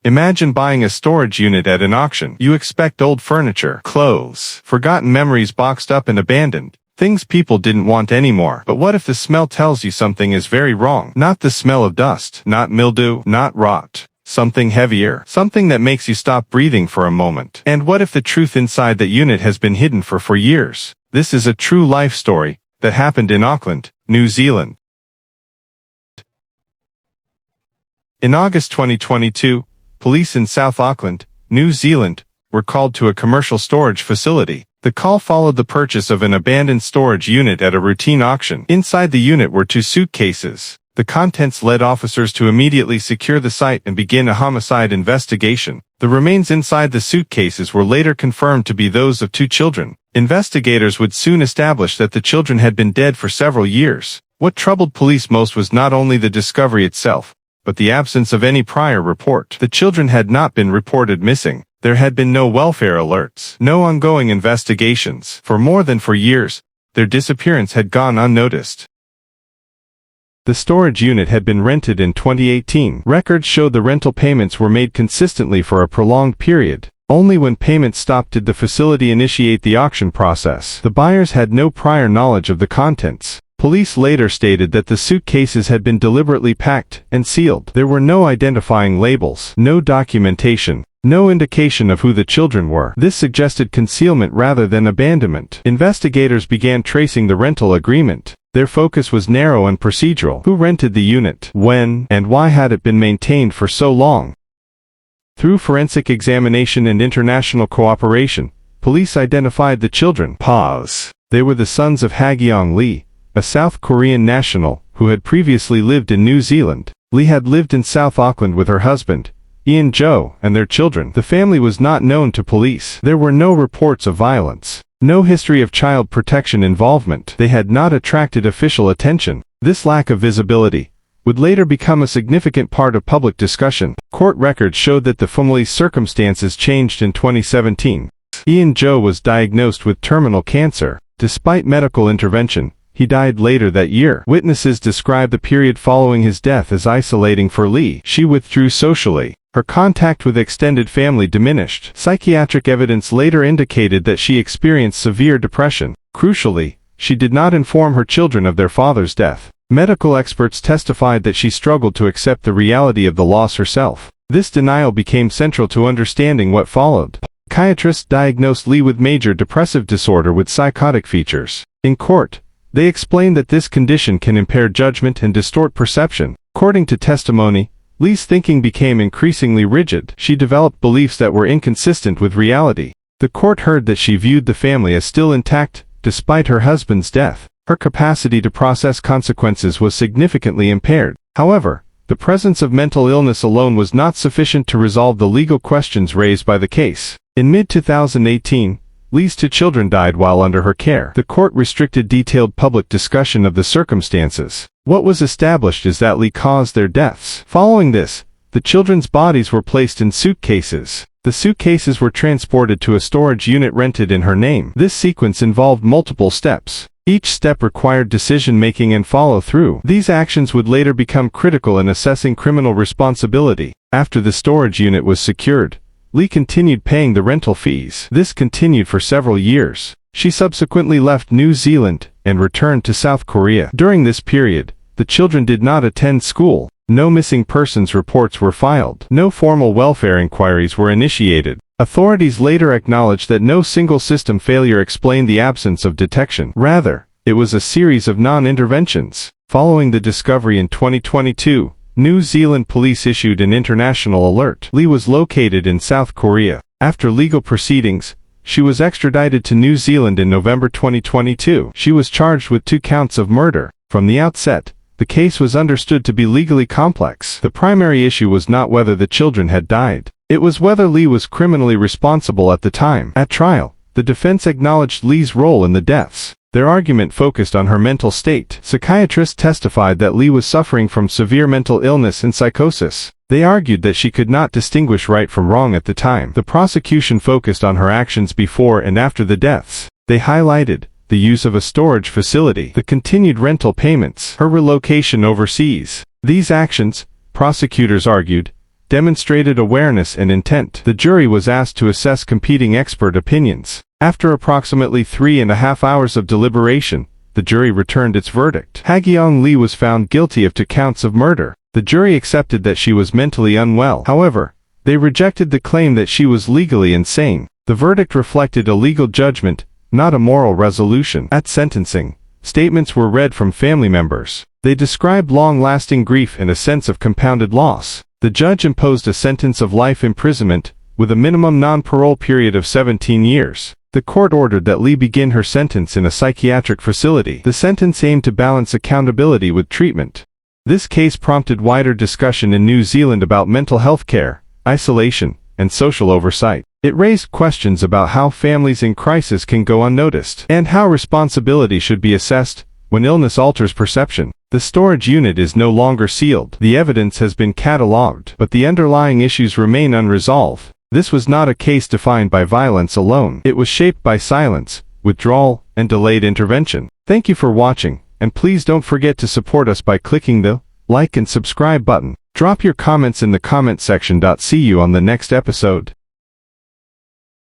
Imagine buying a storage unit at an auction. You expect old furniture, clothes, forgotten memories boxed up and abandoned. Things people didn't want anymore. But what if the smell tells you something is very wrong? Not the smell of dust, not mildew, not rot. Something heavier, something that makes you stop breathing for a moment. And what if the truth inside that unit has been hidden for years? This is a true life story that happened in Auckland, New Zealand. In August 2022, police in South Auckland, New Zealand, were called to a commercial storage facility. The call followed the purchase of an abandoned storage unit at a routine auction. Inside the unit were 2 suitcases. The contents led officers to immediately secure the site and begin a homicide investigation. The remains inside the suitcases were later confirmed to be those of 2 children. Investigators would soon establish that the children had been dead for several years. What troubled police most was not only the discovery itself, but the absence of any prior report. The children had not been reported missing. There had been no welfare alerts, no ongoing investigations. For more than 4 years, their disappearance had gone unnoticed. The storage unit had been rented in 2018. Records showed the rental payments were made consistently for a prolonged period. Only when payments stopped did the facility initiate the auction process. The buyers had no prior knowledge of the contents. Police later stated that the suitcases had been deliberately packed and sealed. There were no identifying labels, no documentation, no indication of who the children were. This suggested concealment rather than abandonment. Investigators began tracing the rental agreement. Their focus was narrow and procedural. Who rented the unit? When? And why had it been maintained for so long? Through forensic examination and international cooperation, police identified the children. They were the sons of Hagyong Lee, a South Korean national, who had previously lived in New Zealand. Lee had lived in South Auckland with her husband, Ian Jo, and their children. The family was not known to police. There were no reports of violence, no history of child protection involvement. They had not attracted official attention. This lack of visibility would later become a significant part of public discussion. Court records showed that the family's circumstances changed in 2017. Ian Jo was diagnosed with terminal cancer. Despite medical intervention, he died later that year. Witnesses described the period following his death as isolating for Lee. She withdrew socially. Her contact with extended family diminished. Psychiatric evidence later indicated that she experienced severe depression. Crucially, she did not inform her children of their father's death. Medical experts testified that she struggled to accept the reality of the loss herself. This denial became central to understanding what followed. Psychiatrists diagnosed Lee with major depressive disorder with psychotic features. In court, they explained that this condition can impair judgment and distort perception. According to testimony, Lee's thinking became increasingly rigid. She developed beliefs that were inconsistent with reality. The court heard that she viewed the family as still intact, despite her husband's death. Her capacity to process consequences was significantly impaired. However, the presence of mental illness alone was not sufficient to resolve the legal questions raised by the case. In mid-2018, Lee's 2 children died while under her care. The court restricted detailed public discussion of the circumstances. What was established is that Lee caused their deaths. Following this, the children's bodies were placed in suitcases. The suitcases were transported to a storage unit rented in her name. This sequence involved multiple steps. Each step required decision-making and follow-through. These actions would later become critical in assessing criminal responsibility. After the storage unit was secured, Lee continued paying the rental fees. This continued for several years. She subsequently left New Zealand and returned to South Korea. During this period, the children did not attend school. No missing persons reports were filed. No formal welfare inquiries were initiated. Authorities later acknowledged that no single system failure explained the absence of detection. Rather, it was a series of non-interventions. Following the discovery in 2022, New Zealand police issued an international alert. Lee was located in South Korea. After legal proceedings, she was extradited to New Zealand in November 2022. She was charged with 2 counts of murder. From the outset, the case was understood to be legally complex. The primary issue was not whether the children had died. It was whether Lee was criminally responsible at the time. At trial, the defense acknowledged Lee's role in the deaths. Their argument focused on her mental state. Psychiatrists testified that Lee was suffering from severe mental illness and psychosis. They argued that she could not distinguish right from wrong at the time. The prosecution focused on her actions before and after the deaths. They highlighted the use of a storage facility, the continued rental payments, her relocation overseas. These actions, prosecutors argued, demonstrated awareness and intent. The jury was asked to assess competing expert opinions. After approximately 3.5 hours of deliberation, the jury returned its verdict. Hagyong Lee was found guilty of 2 counts of murder. The jury accepted that she was mentally unwell. However, they rejected the claim that she was legally insane. The verdict reflected a legal judgment, not a moral resolution. At sentencing, statements were read from family members. They described long-lasting grief and a sense of compounded loss. The judge imposed a sentence of life imprisonment, with a minimum non-parole period of 17 years. The court ordered that Lee begin her sentence in a psychiatric facility. The sentence aimed to balance accountability with treatment. This case prompted wider discussion in New Zealand about mental health care, isolation, and social oversight. It raised questions about how families in crisis can go unnoticed, and how responsibility should be assessed when illness alters perception. The storage unit is no longer sealed. The evidence has been catalogued, but the underlying issues remain unresolved. This was not a case defined by violence alone. It was shaped by silence, withdrawal, and delayed intervention. Thank you for watching, and please don't forget to support us by clicking the like and subscribe button. Drop your comments in the comment section. See you on the next episode.